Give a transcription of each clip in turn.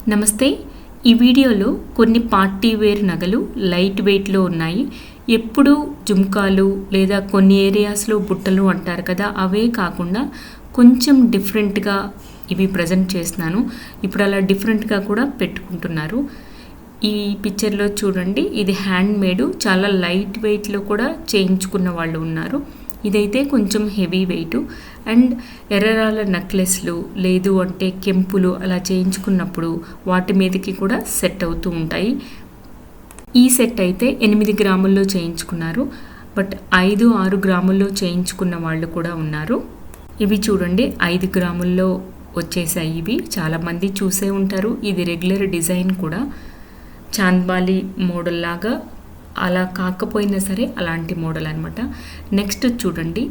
నమస్తే. ఈ వీడియోలో కొన్ని పార్టీ వేర్ నగలు లైట్ వెయిట్లో ఉన్నాయి. ఎప్పుడు జుమ్కాలు లేదా కొన్ని ఏరియాస్లో బుట్టలు అంటారు కదా, అవే కాకుండా కొంచెం డిఫరెంట్గా ఇవి ప్రజెంట్ చేస్తున్నాను. ఇప్పుడు అలా డిఫరెంట్గా కూడా పెట్టుకుంటున్నారు. ఈ పిక్చర్లో చూడండి, ఇది హ్యాండ్ మేడ్, చాలా లైట్ వెయిట్లో కూడా చేయించుకున్న వాళ్ళు ఉన్నారు. ఇదైతే కొంచెం హెవీ వెయిట్ అండ్ ఎర్రరాల నెక్లెస్లు లేదు అంటే కెంపులు అలా చేయించుకున్నప్పుడు వాటి మీదకి కూడా సెట్ అవుతూ ఉంటాయి. ఈ సెట్ అయితే 8 గ్రాముల్లో చేయించుకున్నారు, బట్ 5-6 గ్రాముల్లో చేయించుకున్న వాళ్ళు కూడా ఉన్నారు. ఇవి చూడండి 5 గ్రాముల్లో వచ్చేసాయి. ఇవి చాలామంది చూసే ఉంటారు. ఇది రెగ్యులర్ డిజైన్ కూడా, చాంద్బాలి మోడల్ లాగా అలా కాకపోయినా సరే అలాంటి మోడల్ అనమాట. నెక్స్ట్ చూడండి,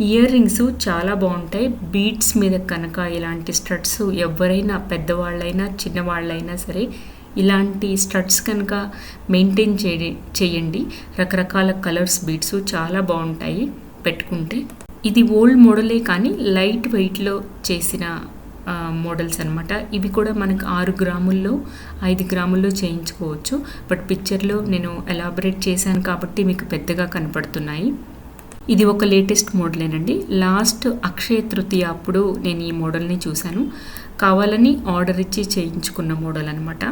ఇయర్ రింగ్స్ చాలా బాగుంటాయి. బీడ్స్ మీద కనుక ఇలాంటి స్టడ్స్ ఎవరైనా పెద్దవాళ్ళైనా చిన్నవాళ్ళైనా సరే ఇలాంటి స్టడ్స్ కనుక మెయింటైన్ చేయండి. రకరకాల కలర్స్ బీడ్స్ చాలా బాగుంటాయి పెట్టుకుంటే. ఇది ఓల్డ్ మోడలే కానీ లైట్ వెయిట్లో చేసిన మోడల్స్ అనమాట. ఇవి కూడా మనకు 6 గ్రాముల్లో 5 గ్రాముల్లో చేయించుకోవచ్చు. బట్ పిక్చర్లో నేను ఎలాబరేట్ చేశాను కాబట్టి మీకు పెద్దగా కనపడుతున్నాయి. ఇది ఒక లేటెస్ట్ మోడలేనండి. లాస్ట్ అక్షయ తృతీయ అప్పుడు నేను ఈ మోడల్ని చూశాను. కావాలని ఆర్డర్ ఇచ్చి చేయించుకున్న మోడల్ అనమాట.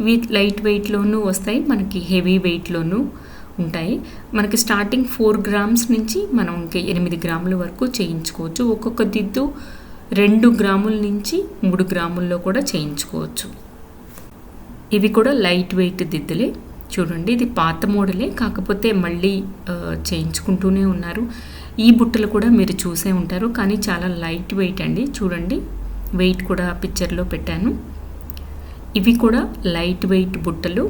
ఇవి లైట్ వెయిట్లోనూ వస్తాయి, మనకి హెవీ వెయిట్లోనూ ఉంటాయి. మనకి స్టార్టింగ్ 4 గ్రామ్స్ నుంచి మనం ఇంకా 8 గ్రాముల వరకు చేయించుకోవచ్చు. ఒక్కొక్క దిద్దు 2 గ్రాముల నుంచి 3 గ్రాముల్లో కూడా చేయించుకోవచ్చు. ఇవి కూడా లైట్ వెయిట్ దిద్దులే. చూడండి, ఇది పాత మోడలే, కాకపోతే మళ్ళీ చేయించుకుంటూనే ఉన్నారు. ఈ బుట్టలు కూడా మీరు చూసే ఉంటారు, కానీ చాలా లైట్ వెయిట్ అండి. చూడండి, వెయిట్ కూడా పిక్చర్లో పెట్టాను. ఇవి కూడా లైట్ వెయిట్ బుట్టలు,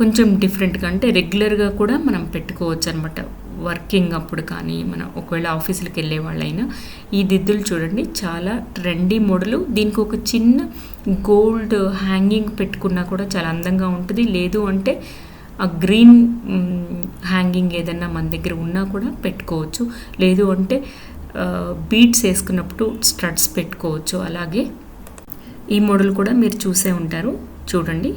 కొంచెం డిఫరెంట్గా, అంటే రెగ్యులర్గా కూడా మనం పెట్టుకోవచ్చు అనమాట. వర్కింగ్ అప్పుడు కానీ మనం ఒకవేళ ఆఫీసులకు వెళ్ళే వాళ్ళైనా. ఈ దిద్దులు చూడండి, చాలా ట్రెండీ మోడలు. దీనికి ఒక చిన్న గోల్డ్ హ్యాంగింగ్ పెట్టుకున్నా కూడా చాలా అందంగా ఉంటుంది. లేదు అంటే ఆ గ్రీన్ హ్యాంగింగ్ ఏదన్నా మన దగ్గర ఉన్నా కూడా పెట్టుకోవచ్చు. లేదు అంటే బీడ్స్ వేసుకున్నప్పుడు స్టడ్స్ పెట్టుకోవచ్చు. అలాగే ఈ మోడల్ కూడా మీరు చూసే ఉంటారు. చూడండి,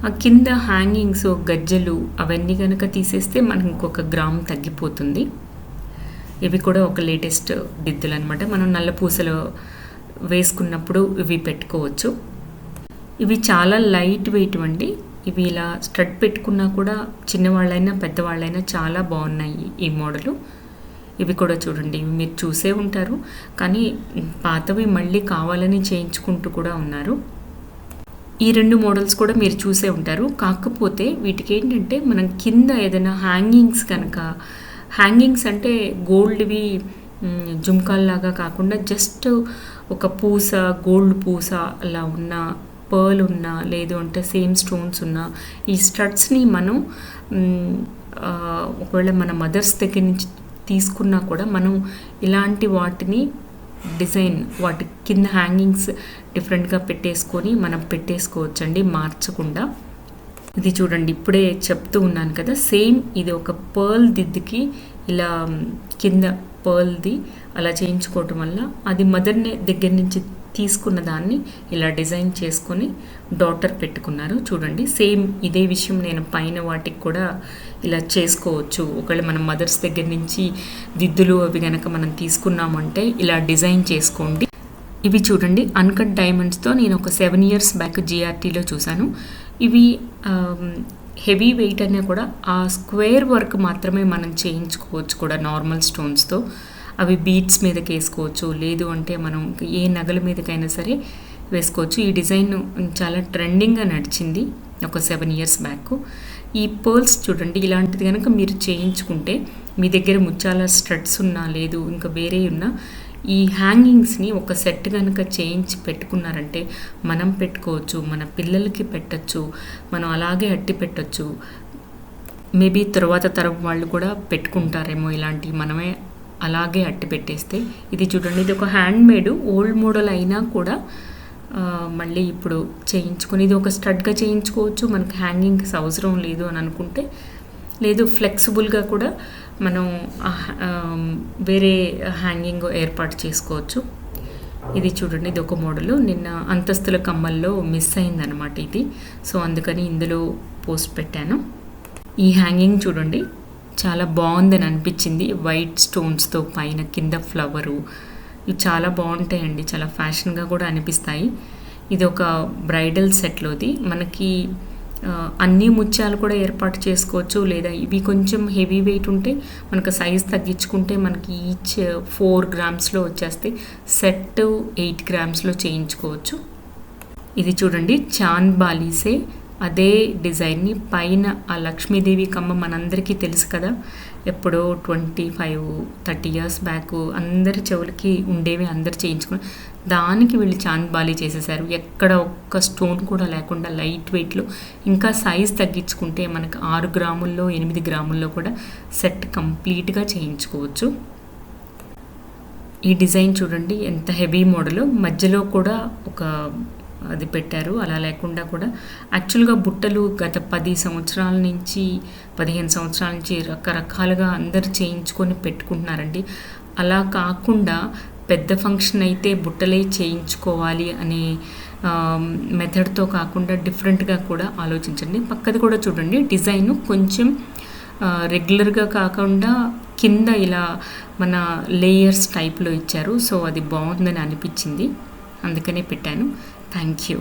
ఆ కింద హ్యాంగింగ్స్ గజ్జలు అవన్నీ కనుక తీసేస్తే మనకు ఇంకొక గ్రామ్ తగ్గిపోతుంది. ఇవి కూడా ఒక లేటెస్ట్ దిద్దులు అనమాట. మనం నల్ల పూసలు వేసుకున్నప్పుడు ఇవి పెట్టుకోవచ్చు. ఇవి చాలా లైట్ వెయిట్ అండి. ఇవి ఇలా స్టడ్ పెట్టుకున్నా కూడా చిన్నవాళ్ళైనా పెద్దవాళ్ళైనా చాలా బాగున్నాయి ఈ మోడలు. ఇవి కూడా చూడండి, ఇవి మీరు చూసే ఉంటారు, కానీ పాతవి మళ్ళీ కావాలని చేయించుకుంటూ కూడా ఉన్నారు. ఈ 2 మోడల్స్ కూడా మీరు చూసే ఉంటారు. కాకపోతే వీటికి ఏంటంటే మనం కింద ఏదైనా హ్యాంగింగ్స్ కనుక, హ్యాంగింగ్స్ అంటే గోల్డ్వి జుమ్కాల్లాగా కాకుండా జస్ట్ ఒక పూస, గోల్డ్ పూస అలా ఉన్న, పర్ల్ ఉన్న, లేదు అంటే సేమ్ స్టోన్స్ ఉన్న ఈ స్టడ్స్ని మనం ఒకవేళ మన మదర్స్ దగ్గర నుంచి తీసుకున్నా కూడా మనం ఇలాంటి వాటిని డిజైన్ వాటి కింద హ్యాంగింగ్స్ డిఫరెంట్గా పెట్టేసుకొని మనం పెట్టేసుకోవచ్చండి మార్చకుండా. ఇది చూడండి, ఇప్పుడే చెప్తూ ఉన్నాను కదా, సేమ్ ఇది ఒక పర్ల్ దిద్దుకి ఇలా కింద పర్ల్ది అలా చేయించుకోవటం వల్ల అది మదర్ దగ్గర నుంచి తీసుకున్న దాన్ని ఇలా డిజైన్ చేసుకొని డాటర్ పెట్టుకున్నారు. చూడండి, సేమ్ ఇదే విషయం నేను పైన వాటికి కూడా ఇలా చేసుకోవచ్చు. ఒకవేళ మనం మదర్స్ దగ్గర నుంచి దిద్దులు అవి కనుక మనం తీసుకున్నామంటే ఇలా డిజైన్ చేసుకోండి. ఇవి చూడండి, అన్కట్ డైమండ్స్తో నేను ఒక 7 years బ్యాక్ జిఆర్టీలో చూశాను. ఇవి హెవీ వెయిట్ అనే కూడా ఆ స్క్వేర్ వర్క్ మాత్రమే మనం చేయించుకోవచ్చు కూడా నార్మల్ స్టోన్స్తో. అవి బీడ్స్ మీదకి వేసుకోవచ్చు, లేదు అంటే మనం ఏ నగల మీదకైనా సరే వేసుకోవచ్చు. ఈ డిజైన్ చాలా ట్రెండింగ్గా నడిచింది ఒక 7 years బ్యాక్. ఈ పర్ల్స్ చూడండి, ఇలాంటిది కనుక మీరు చేయించుకుంటే మీ దగ్గర ముత్యాల స్టడ్స్ ఉన్నా, లేదు ఇంకా వేరే ఉన్నా, ఈ హ్యాంగింగ్స్ని ఒక సెట్ కనుక చేయించి పెట్టుకున్నారంటే మనం పెట్టుకోవచ్చు, మన పిల్లలకి పెట్టచ్చు, మనం అలాగే అట్టి పెట్టచ్చు. మేబీ తర్వాత తరం వాళ్ళు కూడా పెట్టుకుంటారేమో ఇలాంటివి, మనమే అలాగే అట్టి పెట్టేస్తే. ఇది చూడండి, ఇది ఒక హ్యాండ్ మేడ్ ఓల్డ్ మోడల్ అయినా కూడా మళ్ళీ ఇప్పుడు చేయించుకొని ఇది ఒక స్టడ్గా చేయించుకోవచ్చు. మనకు హ్యాంగింగ్స్ అవసరం లేదు అని అనుకుంటే, లేదు ఫ్లెక్సిబుల్గా కూడా మనం వేరే హ్యాంగింగ్ ఏర్పాటు చేసుకోవచ్చు. ఇది చూడండి, ఇది ఒక మోడలు. నిన్న అంతస్తుల కమ్మల్లో మిస్ అయిందనమాట ఇది. సో అందుకని ఇందులో పోస్ట్ పెట్టాను. ఈ హ్యాంగింగ్ చూడండి, చాలా బాగుందని అనిపించింది. వైట్ స్టోన్స్తో పైన కింద ఫ్లవరు, ఇవి చాలా బాగుంటాయండి, చాలా ఫ్యాషన్గా కూడా అనిపిస్తాయి. ఇది ఒక బ్రైడల్ సెట్లోది. మనకి అన్ని ముత్యాలు కూడా ఏర్పాటు చేసుకోవచ్చు, లేదా ఇవి కొంచెం హెవీ వెయిట్ ఉంటే మనకు సైజ్ తగ్గించుకుంటే మనకి ఈచ్ 4 గ్రామ్స్లో వచ్చేస్తే సెట్ 8 గ్రామ్స్లో చేయించుకోవచ్చు. ఇది చూడండి, చాంద్ బాలీసే అదే డిజైన్ని పైన ఆ లక్ష్మీదేవి కమ్మ మనందరికీ తెలుసు కదా, ఎప్పుడో 25-30 ఇయర్స్ బ్యాక్ అందరి చెవులకి ఉండేవి, అందరు చేయించుకుని దానికి వీళ్ళు చాంద్ బాలి చేసేసారు. ఎక్కడ ఒక్క స్టోన్ కూడా లేకుండా లైట్ వెయిట్లో, ఇంకా సైజ్ తగ్గించుకుంటే మనకు 6 గ్రాముల్లో 8 గ్రాముల్లో కూడా సెట్ కంప్లీట్గా చేయించుకోవచ్చు. ఈ డిజైన్ చూడండి ఎంత హెవీ మోడల్, మధ్యలో కూడా ఒక అది పెట్టారు. అలా లేకుండా కూడా యాక్చువల్గా బుట్టలు గత 10 సంవత్సరాల నుంచి 15 సంవత్సరాల నుంచి రకరకాలుగా అందరు చేయించుకొని పెట్టుకుంటున్నారండి. అలా కాకుండా పెద్ద ఫంక్షన్ అయితే బుట్టలే చేయించుకోవాలి అనే మెథడ్తో కాకుండా డిఫరెంట్గా కూడా ఆలోచించండి. పక్కది కూడా చూడండి, డిజైన్ కొంచెం రెగ్యులర్గా కాకుండా కింద ఇలా మన లేయర్స్ టైప్లో ఇచ్చారు. సో అది బాగుందని అనిపించింది, అందుకనే పెట్టాను. Thank you.